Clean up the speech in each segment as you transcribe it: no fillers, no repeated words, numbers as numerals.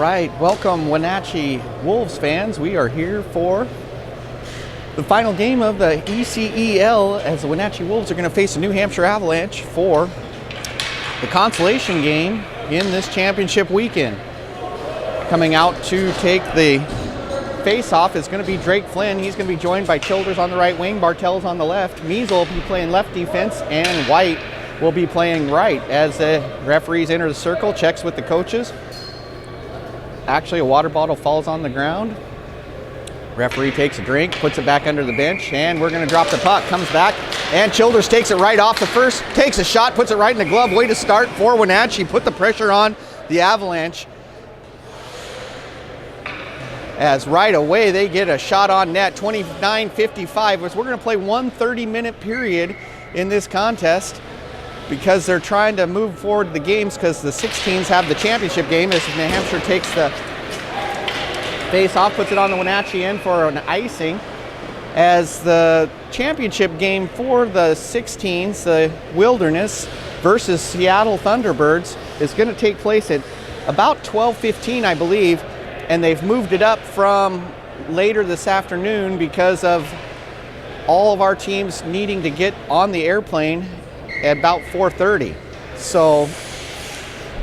Right, welcome Wenatchee Wolves fans. We are here for the final game of the ECEL as the Wenatchee Wolves are going to face the New Hampshire Avalanche for the consolation game in this championship weekend. Coming out to take the face-off is going to be Drake Flynn. He's going to be joined by Childears on the right wing, Bartels on the left. Measle will be playing left defense, and White will be playing right as the referees enter the circle, checks with the coaches. Actually, a water bottle falls on the ground. Referee takes a drink, puts it back under the bench, and we're going to drop the puck. Comes back, and Childears takes it right off the first, takes a shot, puts it right in the glove. Way to start for Wenatchee. Put the pressure on the Avalanche. As right away they get a shot on net, 29-55. We're going to play one 30-minute period in this contest, because they're trying to move forward the games because the 16s have the championship game as New Hampshire takes the face off, puts it on the Wenatchee end for an icing. As the championship game for the 16s, the Wilderness versus Seattle Thunderbirds, is going to take place at about 12:15, I believe, and they've moved it up from later this afternoon because of all of our teams needing to get on the airplane at about 4:30. So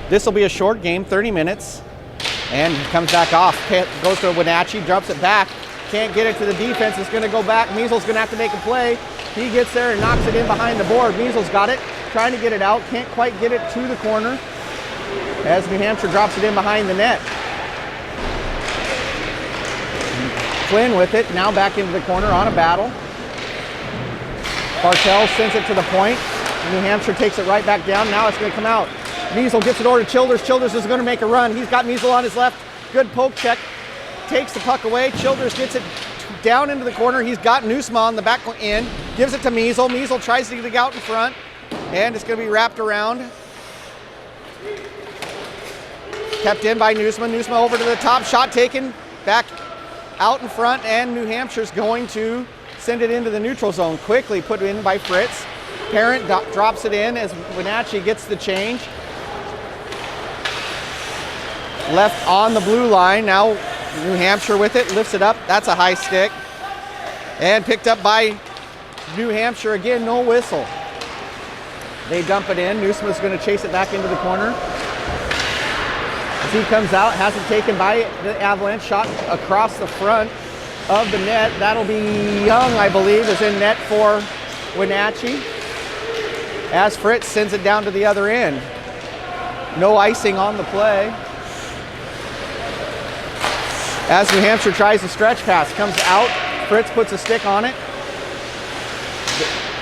this will be a short game, 30 minutes, and comes back off. Goes to Wenatchee, drops it back, can't get it to the defense. It's going to go back. Measle's going to have to make a play. He gets there and knocks it in behind the board. Measle's got it, trying to get it out, can't quite get it to the corner as New Hampshire drops it in behind the net. Flynn with it, now back into the corner on a battle. Bartels sends it to the point. New Hampshire takes it right back down. Now it's going to come out. Measle gets it over to Childears. Childears is going to make a run. He's got Measle on his left. Good poke check. Takes the puck away. Childears gets it down into the corner. He's got Nusma on the back end. Gives it to Measle. Measle tries to get it out in front, and it's going to be wrapped around. Kept in by Nusma. Nusma over to the top. Shot taken. Back out in front, and New Hampshire's going to send it into the neutral zone. Quickly put in by Fritz. Parent drops it in as Wenatchee gets the change. Left on the blue line. Now New Hampshire with it, lifts it up. That's a high stick. And picked up by New Hampshire again, no whistle. They dump it in. Nusma's going to chase it back into the corner. As he comes out, has it taken by the Avalanche, shot across the front of the net. That'll be Young, I believe, is in net for Wenatchee, as Fritz sends it down to the other end. No icing on the play. As New Hampshire tries the stretch pass, comes out, Fritz puts a stick on it,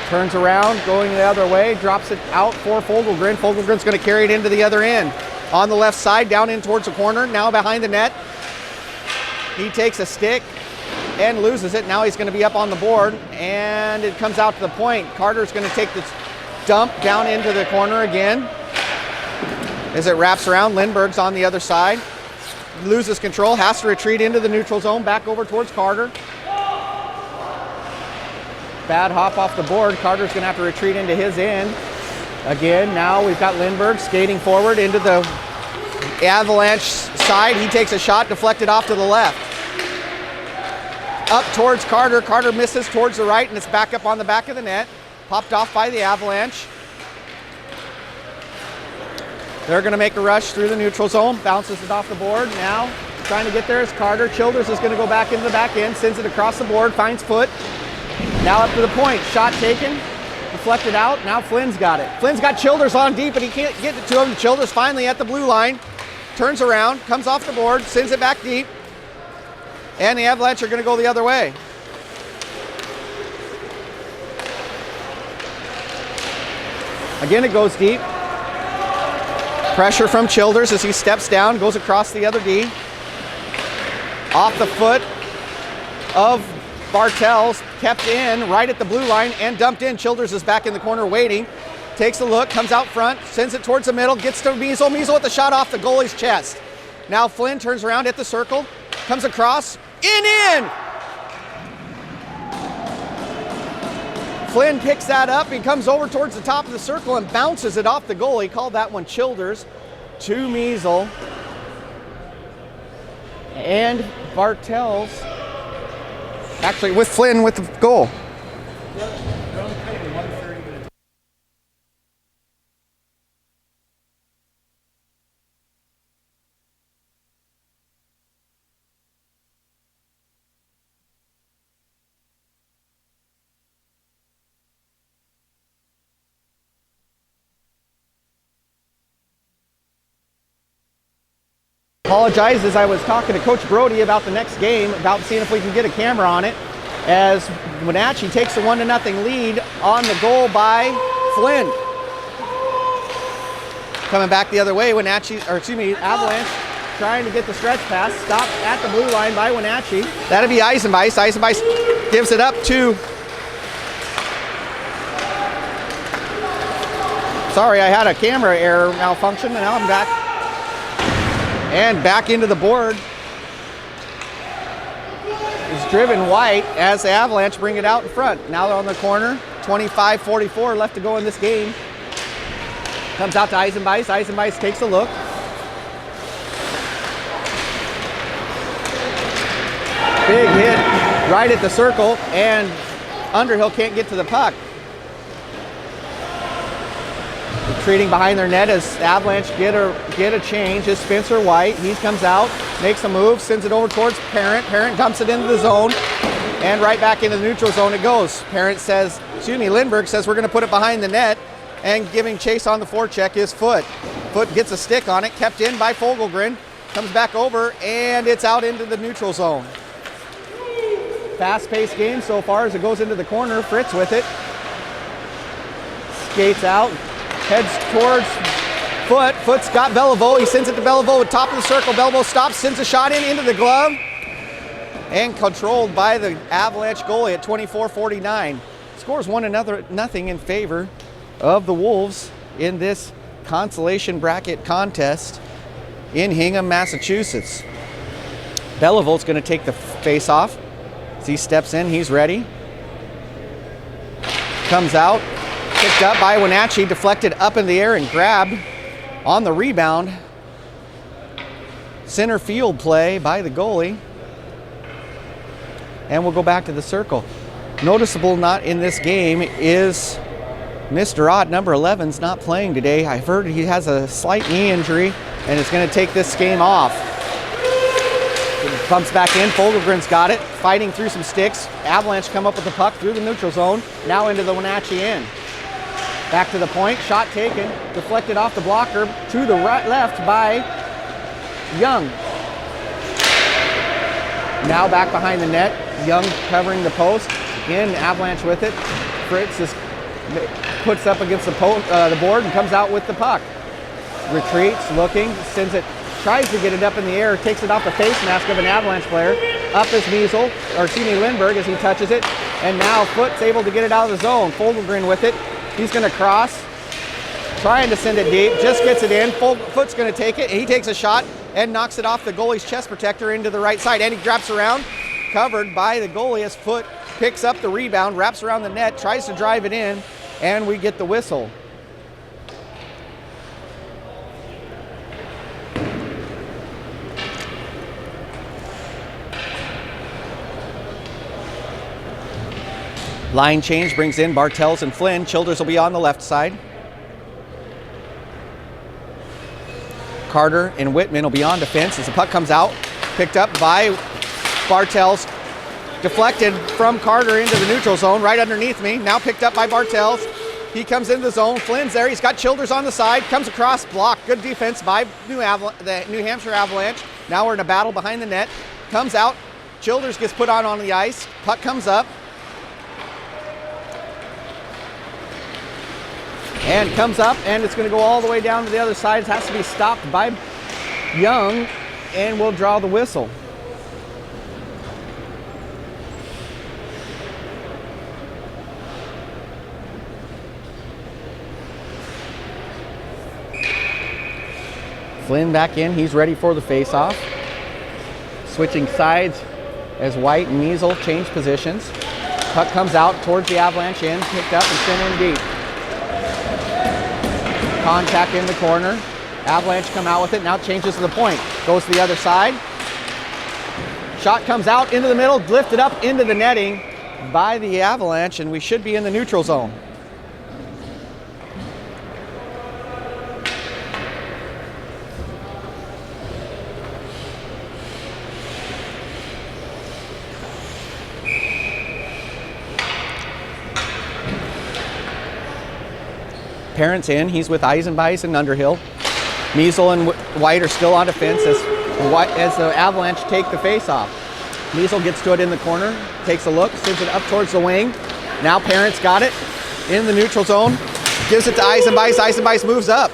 turns around, going the other way, drops it out for Fogelgren. Fogelgren's going to carry it into the other end. On the left side, down in towards the corner, now behind the net. He takes a stick and loses it. Now he's going to be up on the board, and it comes out to the point. Carter's going to take this dump down into the corner again. As it wraps around, Lindbergh's on the other side. Loses control, has to retreat into the neutral zone, back over towards Carter. Bad hop off the board. Carter's going to have to retreat into his end. Again, now we've got Lindbergh skating forward into the Avalanche side. He takes a shot, deflected off to the left. Up towards Carter. Carter misses towards the right, and it's back up on the back of the net. Popped off by the Avalanche. They're going to make a rush through the neutral zone. Bounces it off the board. Now trying to get there is Carter. Childears is going to go back into the back end. Sends it across the board. Finds foot. Now up to the point. Shot taken. Deflected out. Now Flynn's got it. Flynn's got Childears on deep, but he can't get it to him. Childears finally at the blue line. Turns around. Comes off the board. Sends it back deep. And the Avalanche are going to go the other way. Again, it goes deep. Pressure from Childears as he steps down, goes across the other D. Off the foot of Bartels, kept in right at the blue line and dumped in. Childears is back in the corner waiting. Takes a look, comes out front, sends it towards the middle, gets to Measle. Measle with the shot off the goalie's chest. Now Flynn turns around at the circle, comes across, in! Flynn picks that up. He comes over towards the top of the circle and bounces it off the goal. He called that one Childears to Measle. And Bartels, actually with Flynn with the goal. Apologize as I was talking to Coach Brody about the next game, about seeing if we can get a camera on it, as Wenatchee takes a 1-0 lead on the goal by Flynn. Coming back the other way, Avalanche trying to get the stretch pass, stopped at the blue line by Wenatchee. That'll be Eisenbeis. Eisenbeis gives it up to, sorry, I had a camera error malfunction, and now I'm back. And back into the board is driven White as the Avalanche bring it out in front. Now they're on the corner, 25-44 left to go in this game. Comes out to Eisenbeis. Eisenbeis takes a look. Big hit right at the circle, and Underhill can't get to the puck. Retreating behind their net as Avalanche get a change is Spencer White. He comes out, makes a move, sends it over towards Parent. Parent dumps it into the zone, and right back into the neutral zone it goes. Lindbergh says we're going to put it behind the net, and giving chase on the forecheck is Foot. Foot gets a stick on it, kept in by Fogelgren, comes back over, and it's out into the neutral zone. Fast-paced game so far as it goes into the corner. Fritz with it. Skates out. Heads towards Foot. Foot's got Beliveau. He sends it to Beliveau at top of the circle. Beliveau stops, sends a shot into the glove, and controlled by the Avalanche goalie at 24-49. Scores 1-0 in favor of the Wolves in this consolation bracket contest in Hingham, Massachusetts. Belivau's going to take the face-off. As he steps in, he's ready. Comes out. Picked up by Wenatchee, deflected up in the air and grabbed on the rebound. Center field play by the goalie. And we'll go back to the circle. Noticeable not in this game is Mr. Ott, number 11's not playing today. I've heard he has a slight knee injury and is going to take this game off. Bumps back in, Fogelgren's got it, fighting through some sticks. Avalanche come up with the puck through the neutral zone, now into the Wenatchee end. Back to the point, shot taken, deflected off the blocker to the left by Young. Now back behind the net, Young covering the post. Again, Avalanche with it. Fritz puts up against the board and comes out with the puck. Retreats, looking, sends it, tries to get it up in the air, takes it off the face mask of an Avalanche player. Up is Lindbergh as he touches it, and now Foot's able to get it out of the zone. Fogelgren with it. He's going to cross, trying to send it deep, just gets it in. Foot's going to take it. He takes a shot and knocks it off the goalie's chest protector into the right side. And he wraps around, covered by the goalie as Foot picks up the rebound, wraps around the net, tries to drive it in, and we get the whistle. Line change brings in Bartels and Flynn. Childears will be on the left side. Carter and Whitman will be on defense as the puck comes out. Picked up by Bartels. Deflected from Carter into the neutral zone right underneath me. Now picked up by Bartels. He comes into the zone. Flynn's there. He's got Childears on the side. Comes across, blocked. Good defense by the New Hampshire Avalanche. Now we're in a battle behind the net. Comes out. Childears gets put on the ice. Puck comes up. And comes up, and it's going to go all the way down to the other side. It has to be stopped by Young, and we'll draw the whistle. Flynn back in. He's ready for the face-off. Switching sides as White and Measle change positions. Puck comes out towards the Avalanche end, picked up and sent in deep. Contact in the corner. Avalanche come out with it, now changes to the point. Goes to the other side. Shot comes out into the middle, lifted up into the netting by the Avalanche, and we should be in the neutral zone. Parents in, he's with Eisenbeis and Underhill. Measle and White are still on defense as the Avalanche take the face-off. Measle gets to it in the corner, takes a look, sends it up towards the wing. Now Parents got it in the neutral zone, gives it to Eisenbeis. Eisenbeis moves up.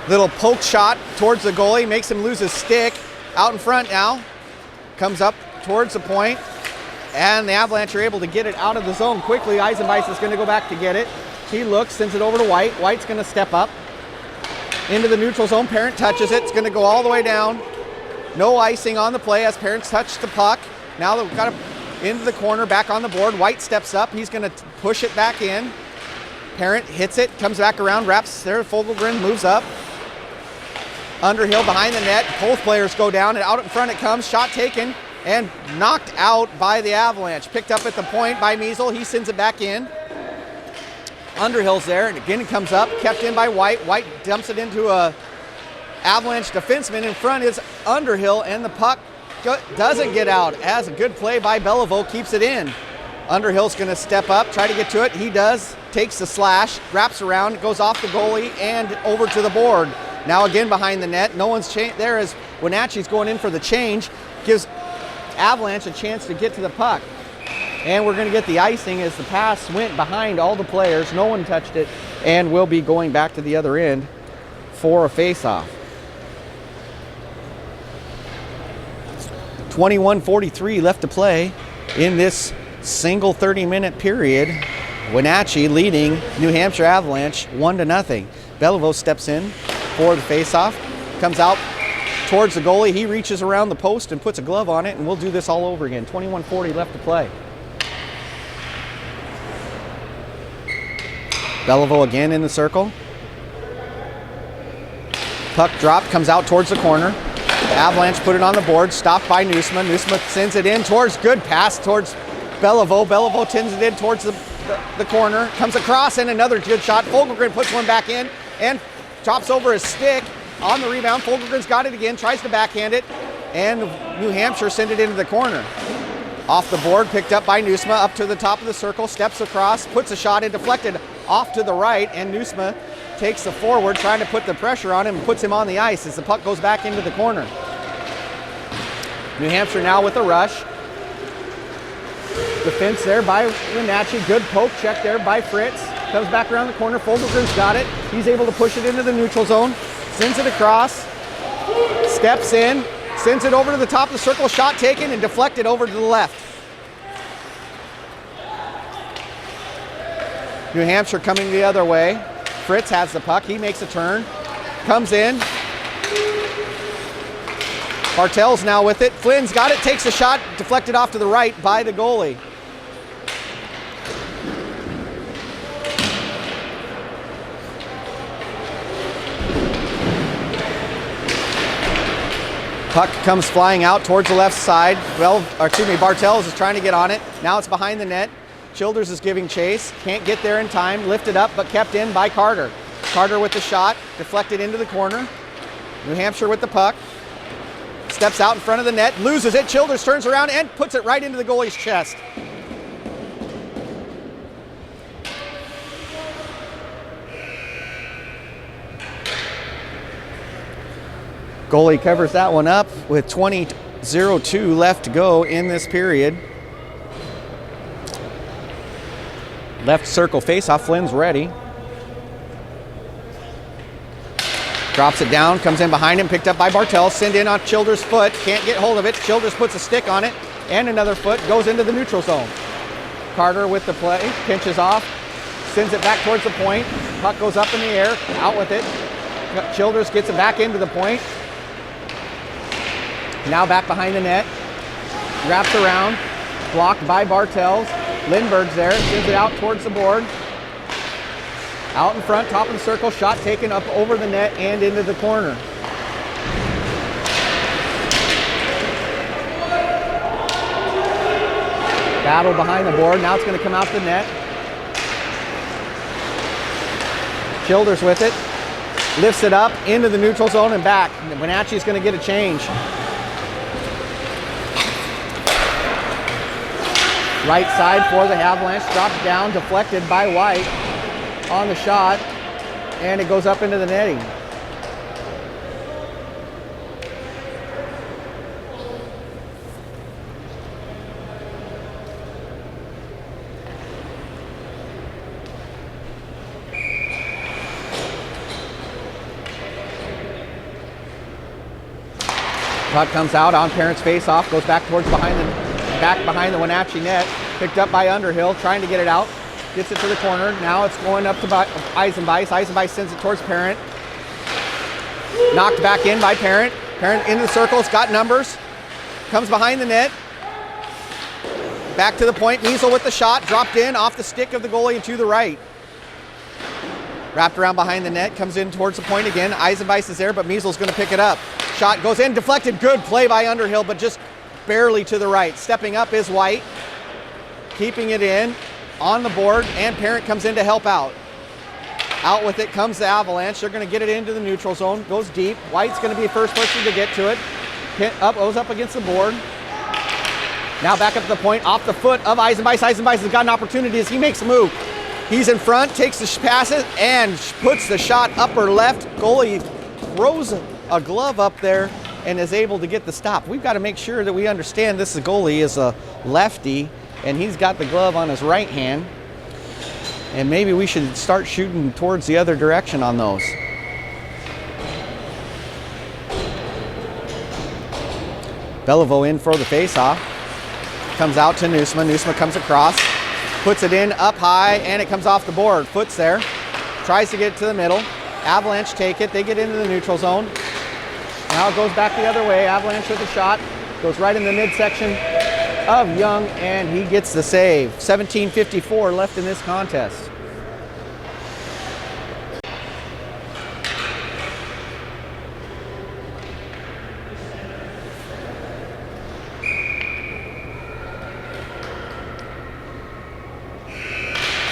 Little poke shot towards the goalie, makes him lose his stick. Out in front now, comes up towards the point, and the Avalanche are able to get it out of the zone quickly. Eisenbeis is going to go back to get it. He looks, sends it over to White. White's going to step up into the neutral zone. Parent touches it. It's going to go all the way down. No icing on the play as Parents touch the puck. Now they've got it into the corner, back on the board. White steps up. He's going to push it back in. Parent hits it, comes back around, wraps there. Fogelgren moves up. Underhill behind the net. Both players go down, and out in front it comes. Shot taken and knocked out by the Avalanche. Picked up at the point by Measle. He sends it back in. Underhill's there, and again it comes up, kept in by White. White dumps it into a Avalanche defenseman. In front is Underhill, and the puck doesn't get out as a good play by Beliveau keeps it in. Underhill's going to step up, try to get to it. He does, takes the slash, wraps around, goes off the goalie and over to the board. Now again behind the net. No one's there as Wenatchee's going in for the change. Gives Avalanche a chance to get to the puck. And we're going to get the icing as the pass went behind all the players. No one touched it, and we'll be going back to the other end for a face-off. 21:43 left to play in this single 30-minute period. Wenatchee leading New Hampshire Avalanche 1-0. Beliveau steps in for the face-off, comes out towards the goalie. He reaches around the post and puts a glove on it, and we'll do this all over again. 21:40 left to play. Beliveau again in the circle. Puck drop, comes out towards the corner. The Avalanche put it on the board, stopped by Nusma. Nusma sends it in towards, good pass towards Beliveau. Beliveau sends it in towards the corner, comes across, and another good shot. Fogelgren puts one back in and drops over his stick on the rebound. Fogelgren's got it again, tries to backhand it, and New Hampshire sent it into the corner. Off the board, picked up by Nusma, up to the top of the circle, steps across, puts a shot in, deflected off to the right, and Nusma takes the forward, trying to put the pressure on him and puts him on the ice as the puck goes back into the corner. New Hampshire now with a rush. Defense there by Wenatchee. Good poke check there by Fritz. Comes back around the corner. Fogelgren's got it. He's able to push it into the neutral zone. Sends it across. Steps in. Sends it over to the top of the circle. Shot taken and deflected over to the left. New Hampshire coming the other way. Fritz has the puck. He makes a turn. Comes in. Bartel's now with it. Flynn's got it. Takes a shot. Deflected off to the right by the goalie. Puck comes flying out towards the left side. Bartels is trying to get on it. Now it's behind the net. Childears is giving chase. Can't get there in time. Lifted up, but kept in by Carter. Carter with the shot. Deflected into the corner. New Hampshire with the puck. Steps out in front of the net. Loses it. Childears turns around and puts it right into the goalie's chest. Goalie covers that one up with 20:02 left to go in this period. Left circle face-off. Flynn's ready. Drops it down, comes in behind him, picked up by Bartel. Send in on Childears' foot. Can't get hold of it. Childears puts a stick on it, and another foot goes into the neutral zone. Carter with the play, pinches off, sends it back towards the point. Puck goes up in the air, out with it. Childears gets it back into the point. Now back behind the net. Wraps around, blocked by Bartels. Lindbergh's there, sends it out towards the board. Out in front, top of the circle, shot taken up over the net and into the corner. Battle behind the board. Now it's going to come out the net. Childears with it. Lifts it up into the neutral zone and back. Wenatchee's going to get a change. Right side for the Avalanche. Dropped down, deflected by White on the shot. And it goes up into the netting. Puck comes out on Parent's face-off, goes back towards behind the Wenatchee net. Picked up by Underhill, trying to get it out. Gets it to the corner. Now it's going up to Eisenbeis. Eisenbeis sends it towards Parent. Knocked back in by Parent. Parent into the circles, got numbers. Comes behind the net. Back to the point. Measle with the shot, dropped in off the stick of the goalie and to the right. Wrapped around behind the net, comes in towards the point again. Eisenbeis is there, but Measle's going to pick it up. Shot goes in, deflected. Good play by Underhill, but just barely to the right. Stepping up is White, keeping it in on the board, and Parent comes in to help out. Out with it comes the Avalanche. They're going to get it into the neutral zone. Goes deep. White's going to be the first person to get to it. Goes up against the board. Now back up to the point, off the foot of Eisenbeis. Eisenbeis has got an opportunity as he makes a move. He's in front, takes the passes, and puts the shot upper left. Goalie throws a glove up there and is able to get the stop. We've got to make sure that we understand this goalie is a lefty, and he's got the glove on his right hand. And maybe we should start shooting towards the other direction on those. Beliveau in for the face-off. Comes out to Nusma. Nusma comes across. Puts it in up high, and it comes off the board. Foot's there. Tries to get it to the middle. Avalanche take it. They get into the neutral zone. Now it goes back the other way. Avalanche with a shot. Goes right in the midsection of Young, and he gets the save. 17:54 left in this contest.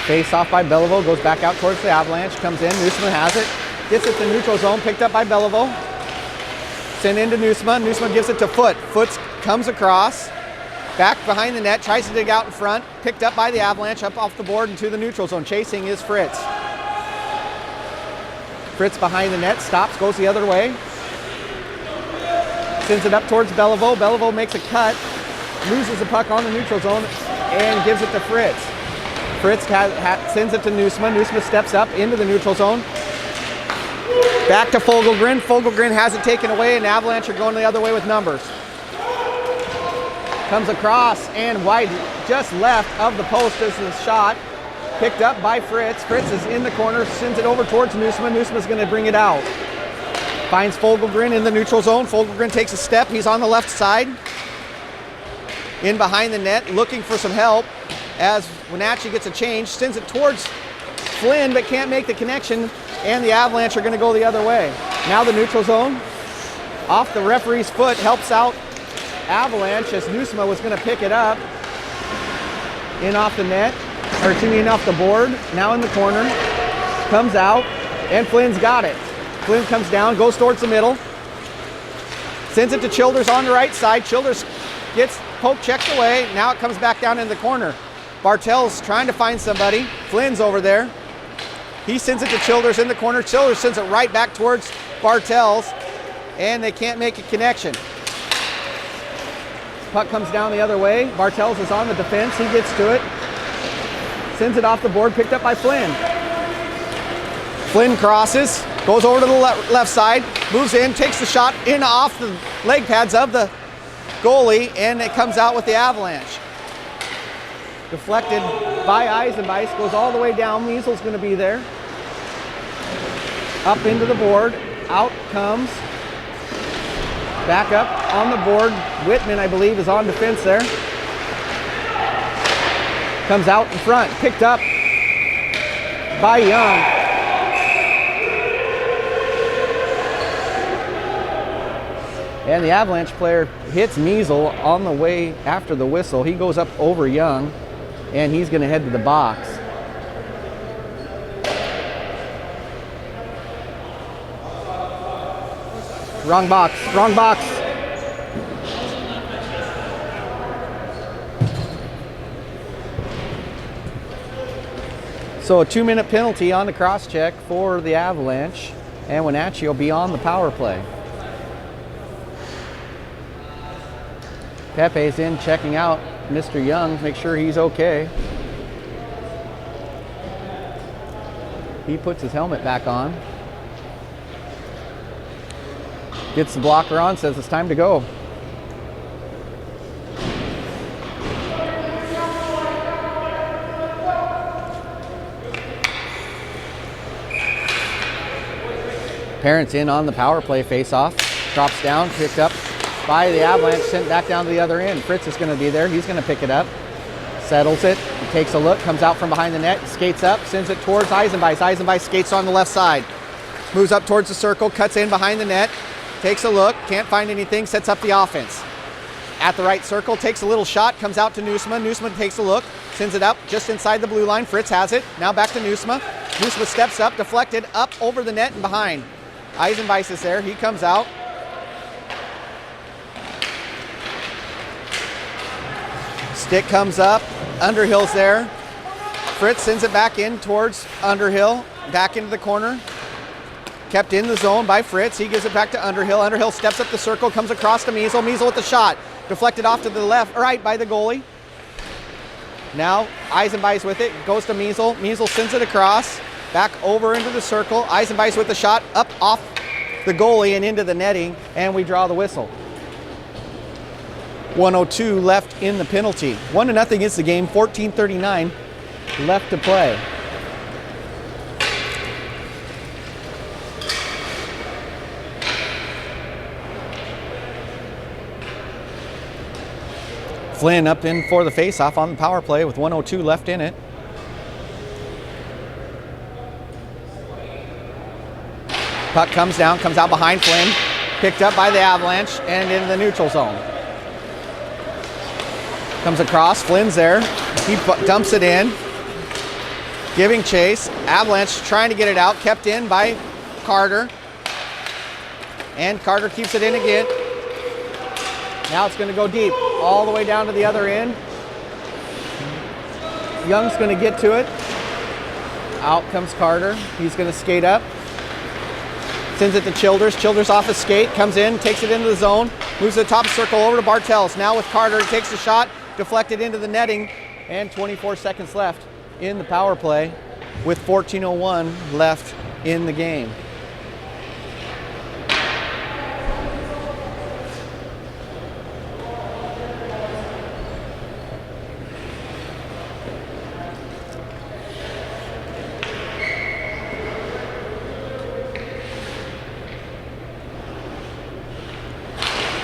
Face off by Beliveau, goes back out towards the Avalanche, comes in, Nusma has it, gets it to neutral zone, picked up by Beliveau. Sent into Nusma, Nusma gives it to Foot. Foot comes across, back behind the net, tries to dig out in front, picked up by the Avalanche, up off the board into the neutral zone. Chasing is Fritz. Fritz behind the net, stops, goes the other way. Sends it up towards Beliveau. Beliveau makes a cut, loses the puck on the neutral zone, and gives it to Fritz. Fritz sends it to Nusma. Nusma steps up into the neutral zone. Back to Fogelgren. Fogelgren has it taken away, and Avalanche are going the other way with numbers. Comes across, and White just left of the post as the shot. Picked up by Fritz. Fritz is in the corner, sends it over towards Nusma. Nusma's going to bring it out. Finds Fogelgren in the neutral zone. Fogelgren takes a step. He's on the left side. In behind the net, looking for some help. As Wenatchee gets a change, sends it towards Flynn, but can't make the connection, and the Avalanche are going to go the other way. Now the neutral zone, off the referee's foot, helps out Avalanche as Nusma was going to pick it up. In off the net, or excuse me, in off the board, now in the corner, comes out, and Flynn's got it. Flynn comes down, goes towards the middle, sends it to Childears on the right side. Childears gets poke checked away, now it comes back down in the corner. Bartell's trying to find somebody. Flynn's over there. He sends it to Childears in the corner. Childears sends it right back towards Bartell's, and they can't make a connection. Puck comes down the other way. Bartell's is on the defense. He gets to it. Sends it off the board, picked up by Flynn. Flynn crosses, goes over to the left side, moves in, takes the shot in off the leg pads of the goalie, and it comes out with the Avalanche. Deflected by Eisenbeis, goes all the way down. Measle's going to be there. Up into the board. Out comes. Back up on the board. Whitman, I believe, is on defense there. Comes out in front. Picked up by Young. And the Avalanche player hits Measle on the way after the whistle. He goes up over Young, and he's going to head to the box. Wrong box, wrong box. So a 2-minute penalty on the cross check for the Avalanche, and Wenatchee will be on the power play. Pepe's in checking out Mr. Young, make sure he's okay. He puts his helmet back on. Gets the blocker on, says it's time to go. Parents in on the power play face-off. Drops down, picked up by the Avalanche, sent back down to the other end. Fritz is going to be there. He's going to pick it up. Settles it. He takes a look, comes out from behind the net, skates up, sends it towards Eisenbeis. Eisenbeis skates on the left side. Moves up towards the circle, cuts in behind the net, takes a look, can't find anything, sets up the offense. At the right circle, takes a little shot, comes out to Nusma. Nusma takes a look, sends it up just inside the blue line. Fritz has it. Now back to Nusma. Nusma steps up, deflected, up over the net and behind. Eisenbeis is there. He comes out. Stick comes up. Underhill's there. Fritz sends it back in towards Underhill. Back into the corner. Kept in the zone by Fritz. He gives it back to Underhill. Underhill steps up the circle, comes across to Measle. Measle with the shot. Deflected off to the left, right by the goalie. Now Eisenbeis with it. Goes to Measle. Measle sends it across. Back over into the circle. Eisenbeis with the shot up off the goalie and into the netting, and we draw the whistle. 1:02 left in the penalty. 1-0 is the game. 14:39 left to play. Flynn up in for the face-off on the power play with 1:02 left in it. Puck comes down, comes out behind Flynn. Picked up by the Avalanche and in the neutral zone. Comes across, Flynn's there. He dumps it in. Giving chase. Avalanche trying to get it out. Kept in by Carter. And Carter keeps it in again. Now it's going to go deep, all the way down to the other end. Young's going to get to it. Out comes Carter. He's going to skate up. Sends it to Childers. Childers off his skate, comes in, takes it into the zone, moves to the top circle over to Bartels. Now with Carter, takes the shot, deflected into the netting, and 24 seconds left in the power play with 14:01 left in the game.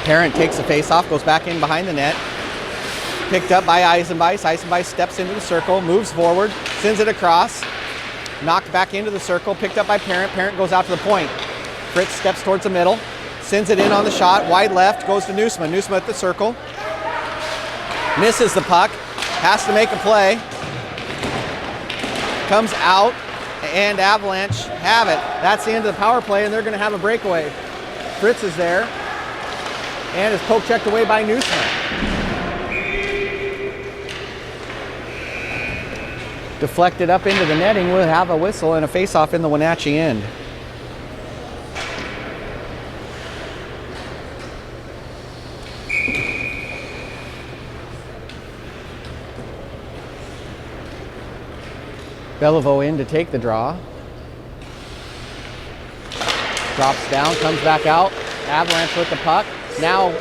Parent takes the face-off, goes back in behind the net. Picked up by Eisenbeis. Eisenbeis steps into the circle, moves forward, sends it across. Knocked back into the circle, picked up by Parent. Parent goes out to the point. Fritz steps towards the middle, sends it in on the shot, wide left, goes to Nusma. Nusma at the circle. Misses the puck, has to make a play. Comes out, and Avalanche have it. That's the end of the power play, and they're going to have a breakaway. Fritz is there. And is poke checked away by Nusma. Deflected up into the netting. We'll have a whistle and a face-off in the Wenatchee end. Beliveau in to take the draw. Drops down, comes back out. Avalanche with the puck. Now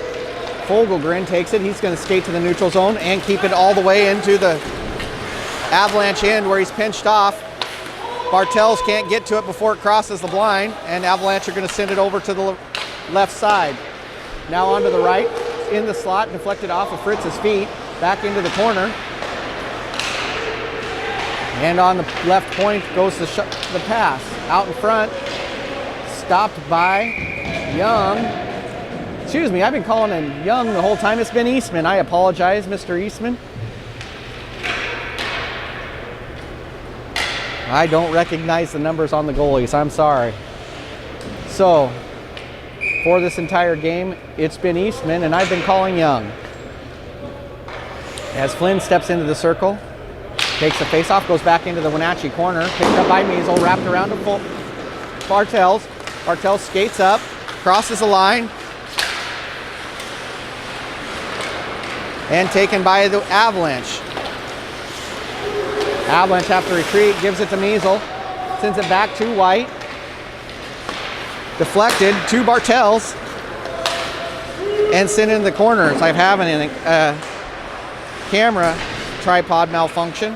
Fogelgren takes it. He's going to skate to the neutral zone and keep it all the way into the Avalanche end where he's pinched off. Bartels can't get to it before it crosses the blind, and Avalanche are going to send it over to the left side. Now onto the right, in the slot, deflected off of Fritz's feet, back into the corner. And on the left point goes the pass. Out in front, stopped by Young. excuse me, I've been calling him Young the whole time. It's been Eastman. I apologize, Mr. Eastman. I don't recognize the numbers on the goalies. I'm sorry. So, for this entire game, it's been Eastman, and I've been calling Young. As Flynn steps into the circle, takes the faceoff, goes back into the Wenatchee corner, picked up by Measle, wrapped around to Bartels. Bartels skates up, crosses the line, and taken by the Avalanche. Avalanche have to retreat, gives it to Measle, sends it back to White. Deflected to Bartels, and sent in the corner. It's like having a camera tripod malfunction.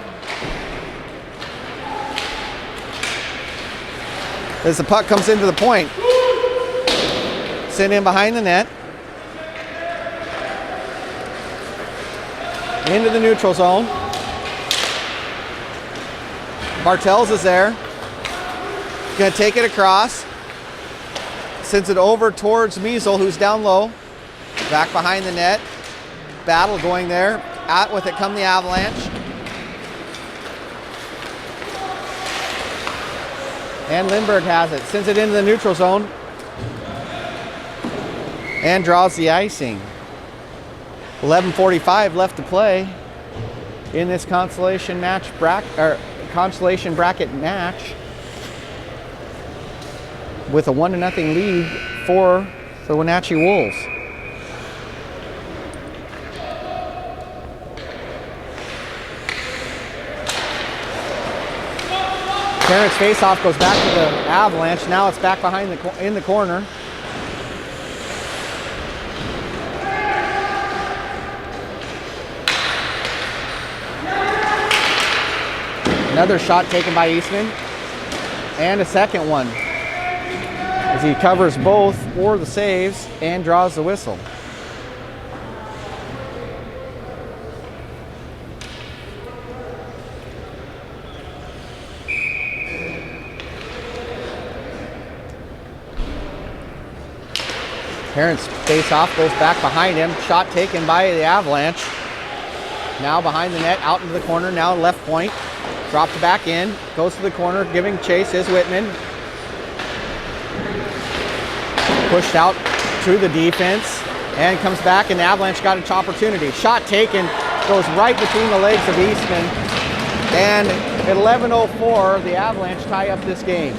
As the puck comes into the point, sent in behind the net, into the neutral zone. Bartels is there, gonna take it across, sends it over towards Measle, who's down low, back behind the net. Battle going there. Out with it come the Avalanche. And Lindbergh has it, sends it into the neutral zone, and draws the icing. 11:45 left to play in this consolation bracket match, with a 1-0 lead for the Wenatchee Wolves. Terrence faceoff goes back to the Avalanche. Now it's back behind in the corner. Another shot taken by Eastman, and a second one as he covers both for the saves and draws the whistle. Terrence face-off goes back behind him. Shot taken by the Avalanche. Now behind the net, out into the corner, now left point. Dropped it back in, goes to the corner, giving chase is Whitman. Pushed out to the defense, and comes back, and the Avalanche got its opportunity. Shot taken, goes right between the legs of Eastman. And at 11:04, the Avalanche tie up this game.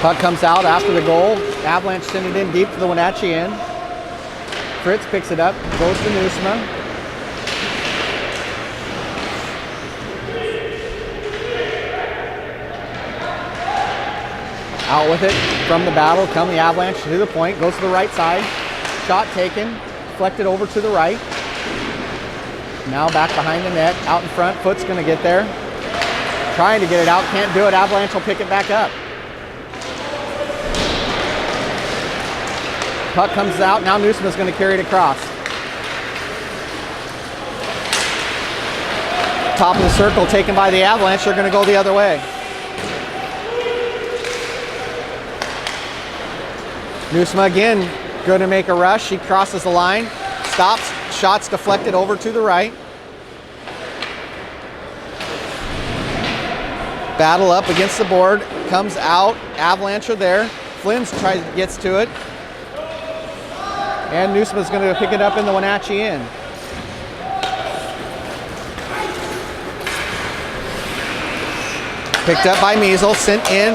Puck comes out after the goal. Avalanche send it in deep to the Wenatchee end. Fritz picks it up, goes to Nusma. Out with it from the battle, come the Avalanche to the point, goes to the right side. Shot taken, deflected over to the right. Now back behind the net, out in front, Foot's gonna get there. Trying to get it out, can't do it. Avalanche will pick it back up. Puck comes out, now Nusma's going to carry it across. Top of the circle taken by the Avalanche, they're going to go the other way. Nusma again, going to make a rush, she crosses the line, stops, shots deflected over to the right. Battle up against the board, comes out, Avalanche are there. Flynn gets to it. And Nusma's going to pick it up in the Wenatchee end. Picked up by Measle, sent in.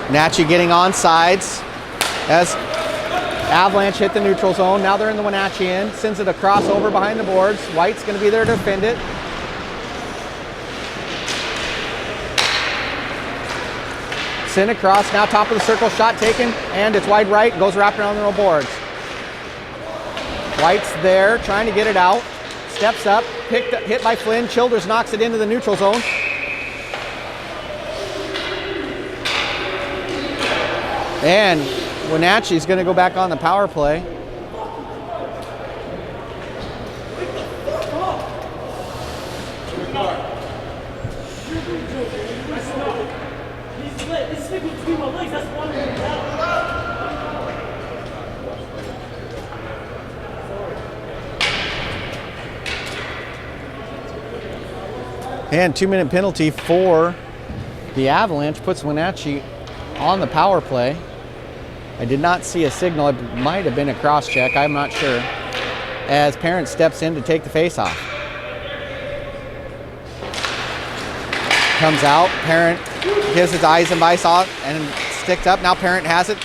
Wenatchee getting on sides as Avalanche hit the neutral zone. Now they're in the Wenatchee end. Sends it across over behind the boards. White's going to be there to defend it. Sent across, now top of the circle, shot taken, and it's wide right, goes wrapped around the boards. White's there, trying to get it out. Steps up, hit by Flynn. Childears knocks it into the neutral zone. And Wenatchee's going to go back on the power play. And 2-minute penalty for the Avalanche puts Wenatchee on the power play. I did not see a signal. It might have been a cross check. I'm not sure. As Parent steps in to take the face-off. Comes out. Parent gives his eyes and bites off and sticks up. Now Parent has it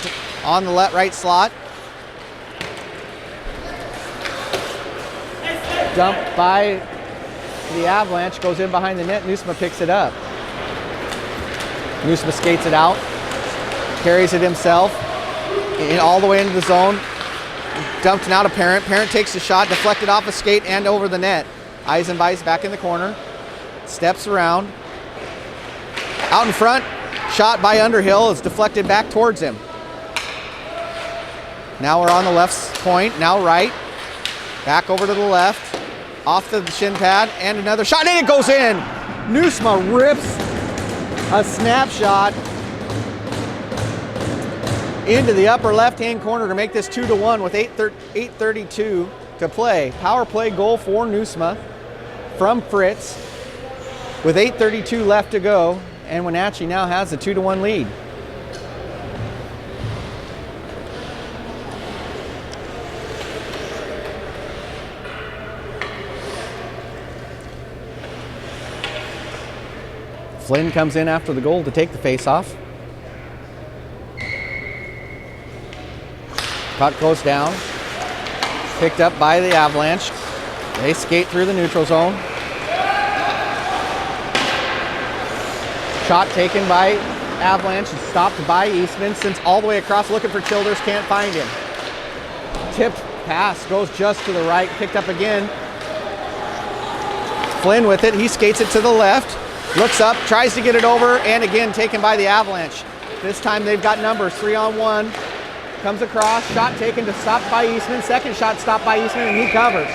on the right slot. Dumped by the Avalanche, goes in behind the net. Nusma picks it up. Nusma skates it out, carries it himself, all the way into the zone. Dumped now to Parent. Parent takes the shot, deflected off a skate and over the net. Eisenbeiss back in the corner, steps around. Out in front, shot by Underhill is deflected back towards him. Now we're on the left point, now right. Back over to the left. Off the shin pad, and another shot, and it goes in! Nusma rips a snapshot into the upper left-hand corner to make this 2-1 with 8:32 to play. Power play goal for Nusma from Fritz with 8:32 left to go, and Wenatchee now has a 2-1 lead. Flynn comes in after the goal to take the face-off. Puck goes down. Picked up by the Avalanche. They skate through the neutral zone. Shot taken by Avalanche and stopped by Eastman. Sends all the way across, looking for Childears, can't find him. Tipped pass goes just to the right, picked up again. Flynn with it, he skates it to the left. Looks up, tries to get it over, and again taken by the Avalanche. This time they've got numbers, 3-on-1. Comes across, shot taken to stop by Eastman. Second shot stopped by Eastman, and he covers.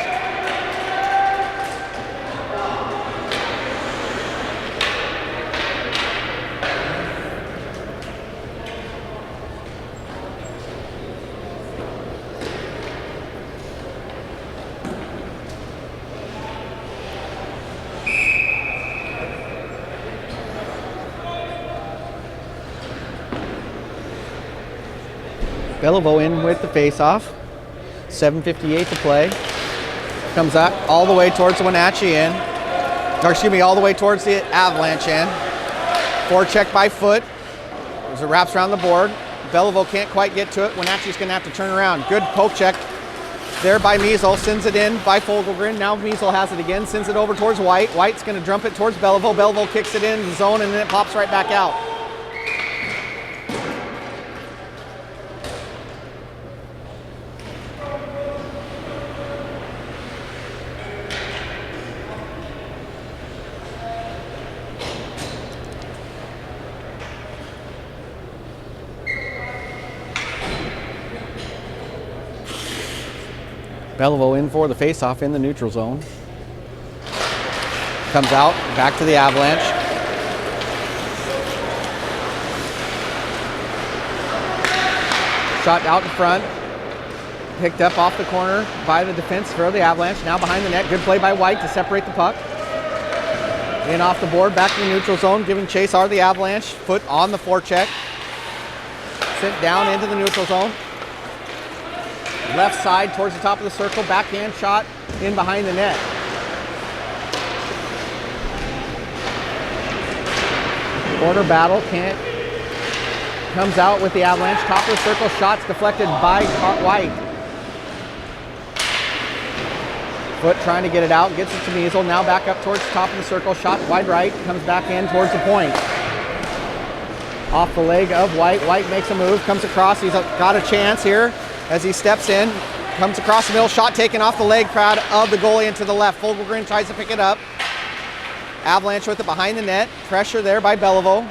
Beliveau in with the face-off. 7:58 to play. Comes out all the way towards the Wenatchee end. Or excuse me, all the way towards the Avalanche end. Forecheck by Foot. There's a wraps around the board. Beliveau can't quite get to it. Wenatchee's going to have to turn around. Good poke check there by Measle. Sends it in by Fogelgren. Now Measle has it again. Sends it over towards White. White's going to dump it towards Beliveau. Beliveau kicks it in the zone, and then it pops right back out. Beliveau in for the face-off in the neutral zone. Comes out, back to the Avalanche. Shot out in front. Picked up off the corner by the defense for the Avalanche. Now behind the net. Good play by White to separate the puck. In off the board, back to the neutral zone. Giving chase are the Avalanche. Foot on the forecheck. Sent down into the neutral zone. Left side towards the top of the circle, backhand shot in behind the net. Corner battle, can't. Comes out with the Avalanche, top of the circle, shots deflected by White. Foot trying to get it out, gets it to Measle, now back up towards the top of the circle, shot wide right, comes back in towards the point. Off the leg of White, White makes a move, comes across, he's got a chance here. As he steps in, Comes across the middle, shot taken off the leg pad of the goalie into the left. Fogelgren tries to pick it up. Avalanche with it behind the net. Pressure there by Beliveau.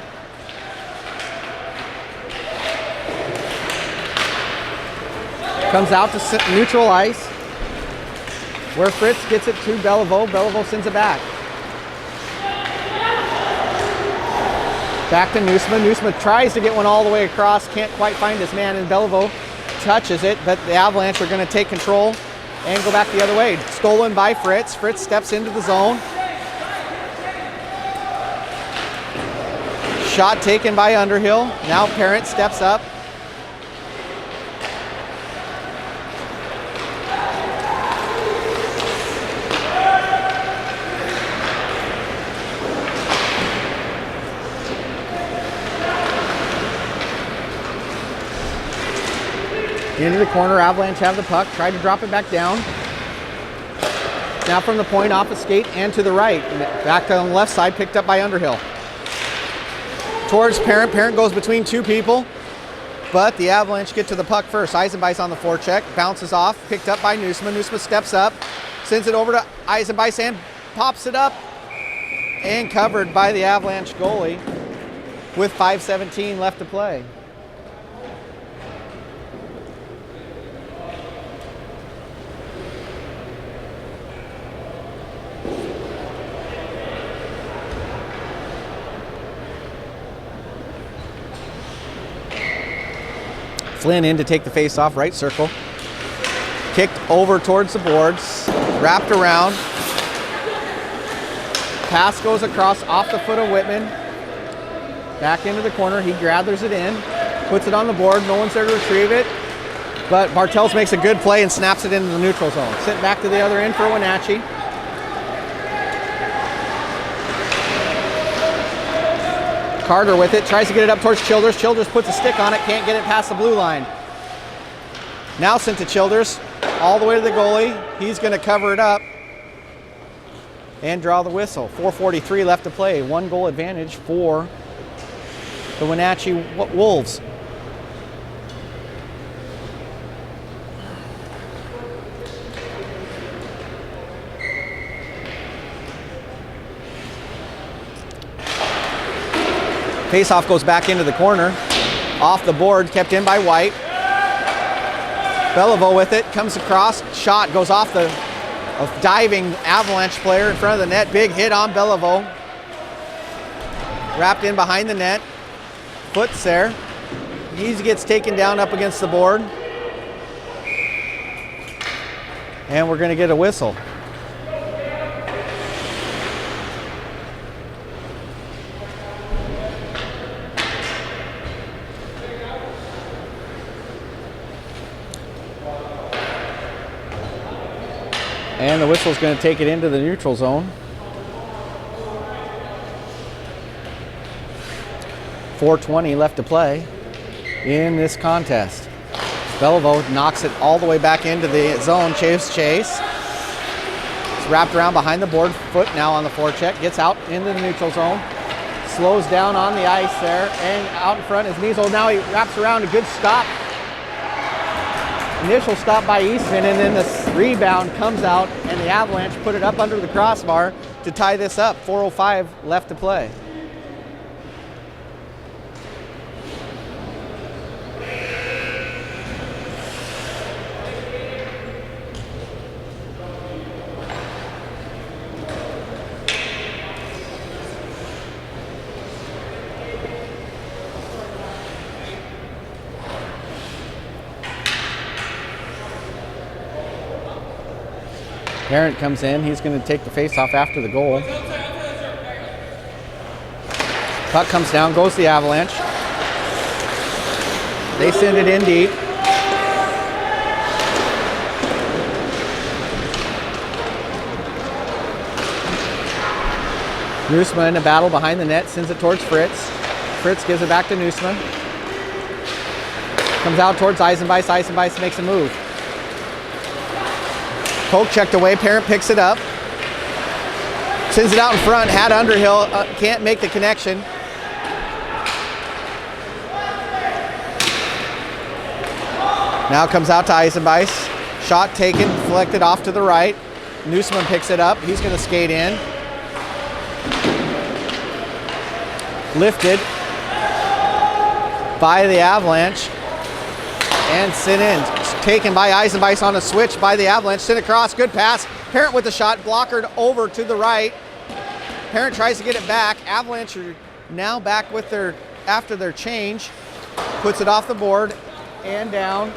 Comes out to neutral ice, where Fritz gets it to Beliveau. Beliveau sends it back. Back to Nusma. Nusma tries to get one all the way across, can't quite find his man, and Beliveau touches it, but the Avalanche are going to take control and go back the other way. Stolen by Fritz. Fritz steps into the zone. Shot taken by Underhill. Now Parent steps up. Into the corner, Avalanche have the puck, tried to drop it back down. Now from the point, off a skate and to the right. Back on the left side, picked up by Underhill. Towards Parent. Parent goes between two people, but the Avalanche get to the puck first. Eisenbeis on the forecheck, bounces off, picked up by Nusma. Nusma steps up, sends it over to Eisenbeis and pops it up, and covered by the Avalanche goalie with 5:17 left to play. Flynn in to take the face off, right circle. Kicked over towards the boards, wrapped around. Pass goes across off the foot of Whitman. Back into the corner, he gathers it in, puts it on the board, no one's there to retrieve it. But Bartels makes a good play and snaps it into the neutral zone. Sent back to the other end for Wenatchee. Carter with it, tries to get it up towards Childers. Childers puts a stick on it, can't get it past the blue line. Now sent to Childers, all the way to the goalie. He's going to cover it up and draw the whistle. 4:43 left to play. 1 goal advantage for the Wenatchee Wolves. Faceoff goes back into the corner. Off the board, kept in by White. Beliveau with it, comes across, shot goes off the diving Avalanche player in front of the net. Big hit on Beliveau. Wrapped in behind the net. Foot's there. He gets taken down up against the board. And we're going to get a whistle. And the whistle's going to take it into the neutral zone. 4:20 left to play in this contest. Beliveau knocks it all the way back into the zone. Chase. It's wrapped around behind the board. Foot now on the forecheck. Gets out into the neutral zone. Slows down on the ice there. And out in front is Measle. Now he wraps around. A good stop. Initial stop by Eastman, and then the rebound comes out, and the Avalanche put it up under the crossbar to tie this up. 4:05 left to play. Parent comes in, he's going to take the face-off after the goal. Puck comes down, goes the Avalanche. They send it in deep. Nusma in a battle behind the net, sends it towards Fritz. Fritz gives it back to Nusma. Comes out towards Eisenbeis. Eisenbeis makes a move. Poke checked away, Parent picks it up. Sends it out in front, had Underhill, can't make the connection. Now comes out to Eisenbeis. Shot taken, deflected off to the right. Newsman picks it up. He's going to skate in. Lifted by the Avalanche and sent in. Taken by Eisenbeis on a switch by the Avalanche. Sent across, good pass. Parent with the shot, blockered over to the right. Parent tries to get it back. Avalanche are now back with after their change. Puts it off the board and down.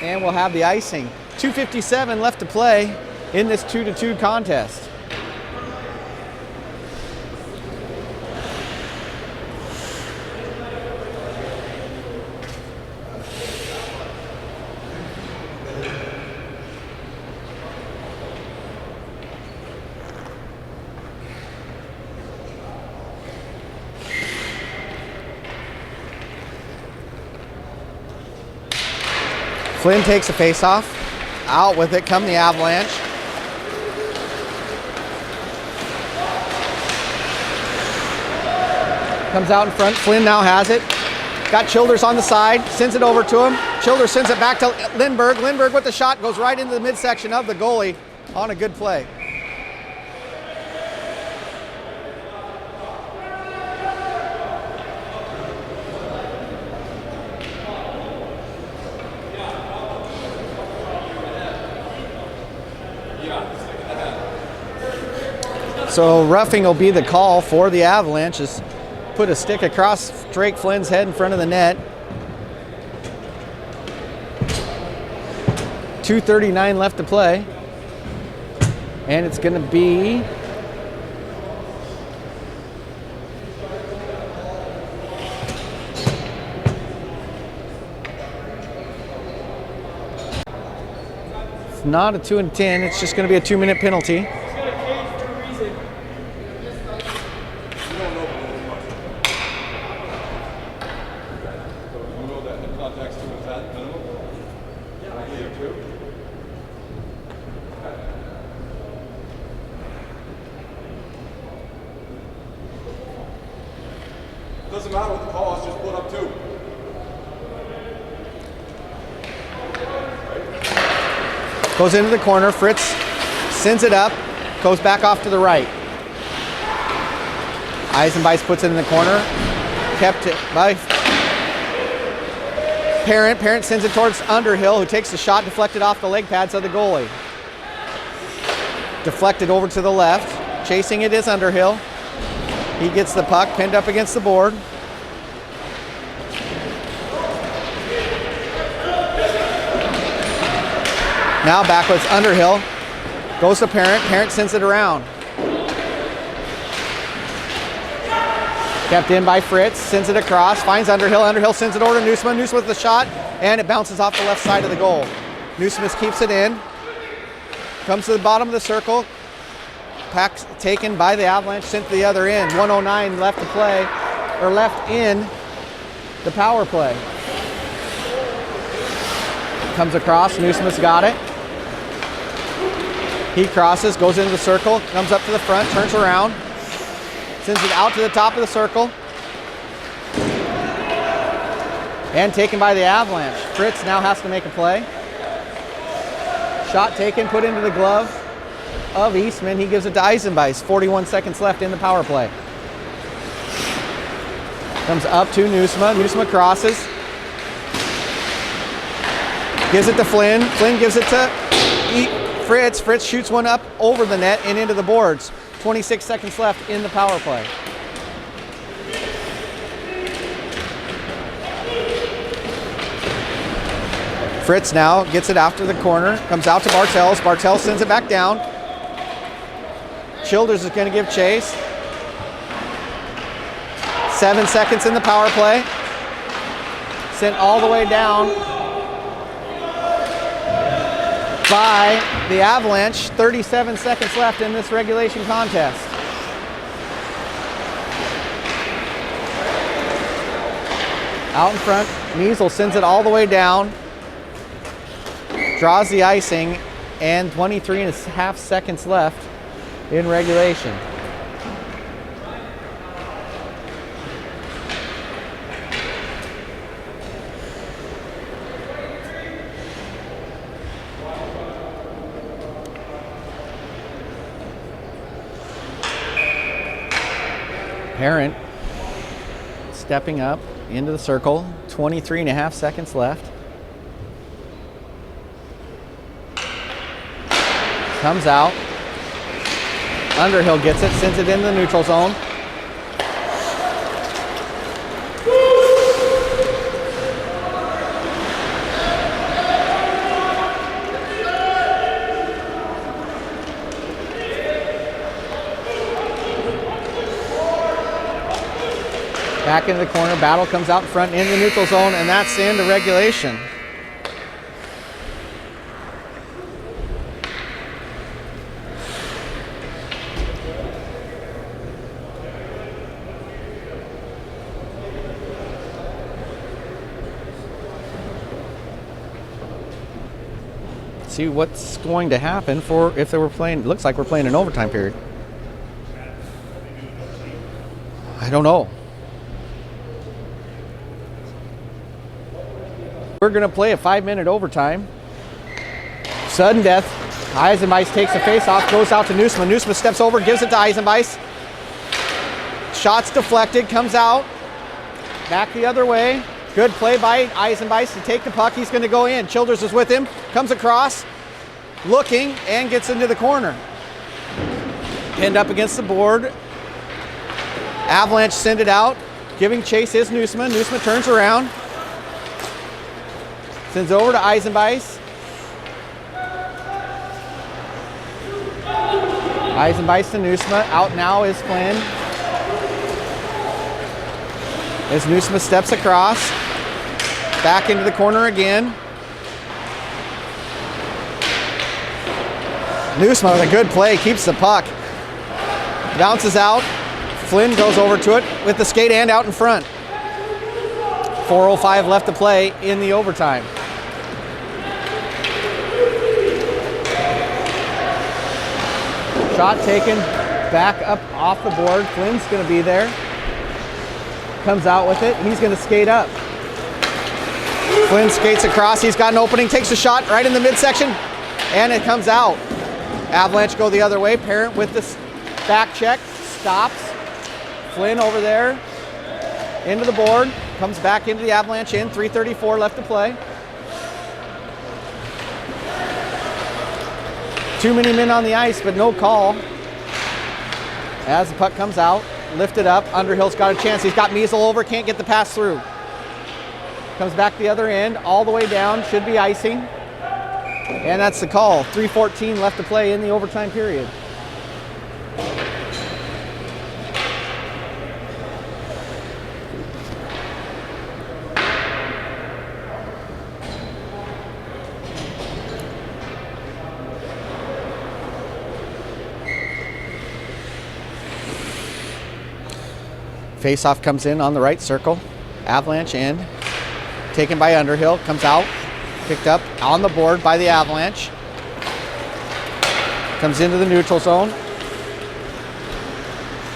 And we'll have the icing. 2:57 left to play in this 2-2 contest. Flynn takes a face-off. Out with it come the Avalanche. Comes out in front. Flynn now has it. Got Childears on the side. Sends it over to him. Childears sends it back to Lindbergh. Lindbergh with the shot. Goes right into the midsection of the goalie on a good play. So roughing will be the call for the Avalanche. Just put a stick across Drake Flynn's head in front of the net. 2:39 left to play. And it's going to be it's not a 2 and 10. It's just going to be a 2-minute penalty. Doesn't matter what the call is, just put up 2. Goes into the corner. Fritz sends it up. Goes back off to the right. Eisenbeis puts it in the corner. Kept it by Parent. Parent sends it towards Underhill, who takes the shot, deflected off the leg pads of the goalie. Deflected over to the left. Chasing it is Underhill. He gets the puck pinned up against the board. Now back with Underhill. Goes to Parent. Parent sends it around. Kept in by Fritz. Sends it across. Finds Underhill. Underhill sends it over to Newsman. Newsman with the shot. And it bounces off the left side of the goal. Newsman keeps it in. Comes to the bottom of the circle. Pack taken by the Avalanche, sent to the other end. 1:09 left to play, or left in the power play. Comes across, Newsmith's got it. He crosses, goes into the circle, comes up to the front, turns around, sends it out to the top of the circle. And taken by the Avalanche. Fritz now has to make a play. Shot taken, put into the glove of Eastman. He gives it to Eisenbeis. 41 seconds left in the power play. Comes up to Newsma. Newsma crosses. Gives it to Flynn. Flynn gives it to Fritz. Fritz shoots one up over the net and into the boards. 26 seconds left in the power play. Fritz now gets it after the corner. Comes out to Bartels. Bartels sends it back down. Childears is going to give chase. 7 seconds in the power play. Sent all the way down by the Avalanche. 37 seconds left in this regulation contest. Out in front, Measle sends it all the way down. Draws the icing, and 23.5 seconds left in regulation. Parent stepping up into the circle. 23.5 seconds left. Comes out. Underhill gets it, sends it into the neutral zone. Back into the corner, Battle comes out in front in the neutral zone, and that's the end of regulation. See what's going to happen for if they were playing. Looks like we're playing an overtime period. I don't know. We're going to play a 5-minute overtime. Sudden death. Eisenbeis takes the face off, goes out to Nusma. Nusma steps over, gives it to Eisenbeis. Shots deflected, comes out. Back the other way. Good play by Eisenbeis to take the puck. He's going to go in. Childears is with him. Comes across, looking, and gets into the corner. Pinned up against the board. Avalanche send it out. Giving chase is Nusma. Nusma turns around. Sends over to Eisenbeis. Eisenbeis to Nusma. Out now is Flynn. As Nusma steps across. Back into the corner again. Nusma with a good play, keeps the puck. Bounces out. Flynn goes over to it with the skate and out in front. 4:05 left to play in the overtime. Shot taken, back up off the board. Flynn's going to be there. Comes out with it. He's going to skate up. Flynn skates across. He's got an opening, takes a shot right in the midsection, and it comes out. Avalanche go the other way. Parent with this back check, stops. Flynn over there, into the board, comes back into the Avalanche in. 3:34 left to play. Too many men on the ice, but no call. As the puck comes out, lifted up. Underhill's got a chance. He's got Measle over, can't get the pass through. Comes back the other end, all the way down, should be icing. And that's the call. 3:14 left to play in the overtime period. Faceoff comes in on the right circle. Avalanche in. Taken by Underhill. Comes out. Picked up on the board by the Avalanche. Comes into the neutral zone.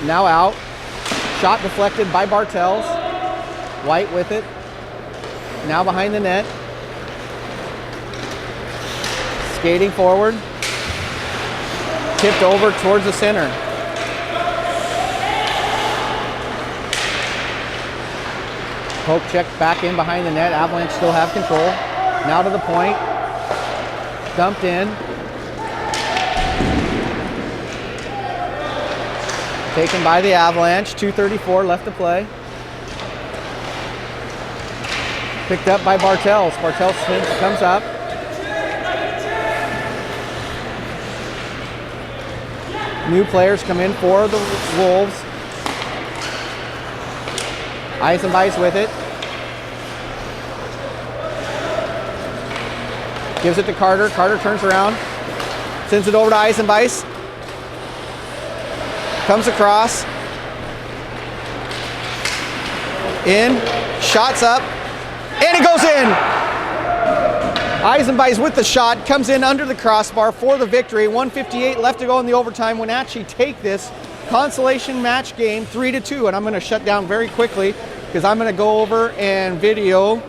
Now out. Shot deflected by Bartels. White with it. Now behind the net. Skating forward. Tipped over towards the center. Poke check back in behind the net. Avalanche still have control. Now to the point. Dumped in. Taken by the Avalanche. 2:34 left to play. Picked up by Bartels. Bartels comes up. New players come in for the Wolves. Eisenbeis with it. Gives it to Carter. Carter turns around. Sends it over to Eisenbeis. Comes across. In. Shots up. And it goes in! Eisenbeis with the shot. Comes in under the crossbar for the victory. 1:58 left to go in the overtime. Wenatchee take this consolation match game 3-2. And I'm going to shut down very quickly because I'm going to go over and video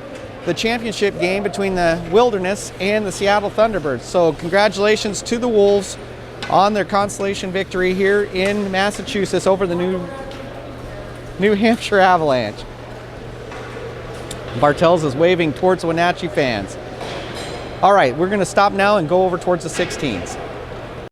the championship game between the Wilderness and the Seattle Thunderbirds. So congratulations to the Wolves on their consolation victory here in Massachusetts over the New New Hampshire Avalanche. Bartels is waving towards Wenatchee fans. All right, we're going to stop now and go over towards the 16s.